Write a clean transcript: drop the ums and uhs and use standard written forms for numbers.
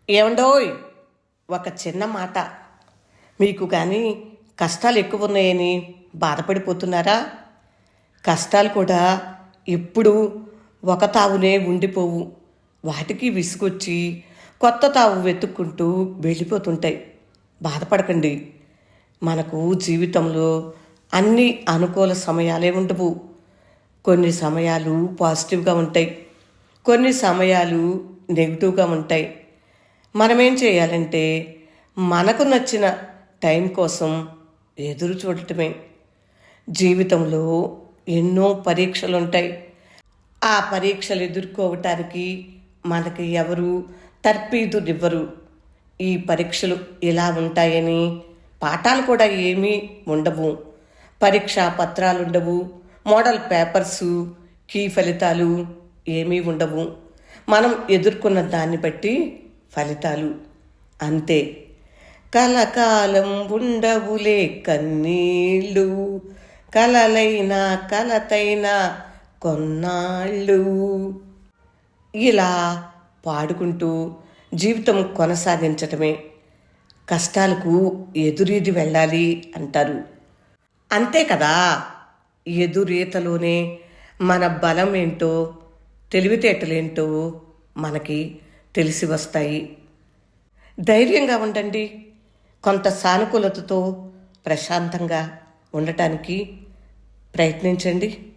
ఏమండోయ్, ఒక చిన్న మాట. మీకు కానీ కష్టాలు ఎక్కువ ఉన్నాయని బాధపడిపోతున్నారా? కష్టాలు కూడా ఎప్పుడు ఒక తావునే ఉండిపోవు. వాటికి విసుగొచ్చి కొత్త తావు వెతుక్కుంటూ వెళ్ళిపోతుంటాయి. బాధపడకండి. మనకు జీవితంలో అన్ని అనుకూల సమయాలే ఉండవు. కొన్ని సమయాలు పాజిటివ్గా ఉంటాయి, కొన్ని సమయాలు నెగిటివ్గా ఉంటాయి. మనమేం చేయాలంటే మనకు నచ్చిన టైం కోసం ఎదురు చూడటమే. జీవితంలో ఎన్నో పరీక్షలు ఉంటాయి. ఆ పరీక్షలు ఎదుర్కోవటానికి మనకి ఎవరు తర్ఫీదునివ్వరు. ఈ పరీక్షలు ఇలా ఉంటాయని పాఠాలు కూడా ఏమీ ఉండవు. పరీక్షా పత్రాలు ఉండవు, మోడల్ పేపర్సు, కీ ఫలితాలు ఏమీ ఉండవు. మనం ఎదుర్కొన్న దాన్ని బట్టి ఫలితాలు అంతే. కలకాలం ఉండవులే కన్నీళ్ళు, కలలైనా కలతైనా కొన్నాళ్ళు. ఇలా పాడుకుంటూ జీవితం కొనసాగించటమే. కష్టాలకు ఎదురీది వెళ్ళాలి అంటారు. అంతే కదా. ఎదురీతలోనే మన బలం ఏంటో, తెలివితేటలేంటో మనకి తెలిసి వస్తాయి. ధైర్యంగా ఉండండి. కొంత సానుకూలతతో ప్రశాంతంగా ఉండటానికి ప్రయత్నించండి.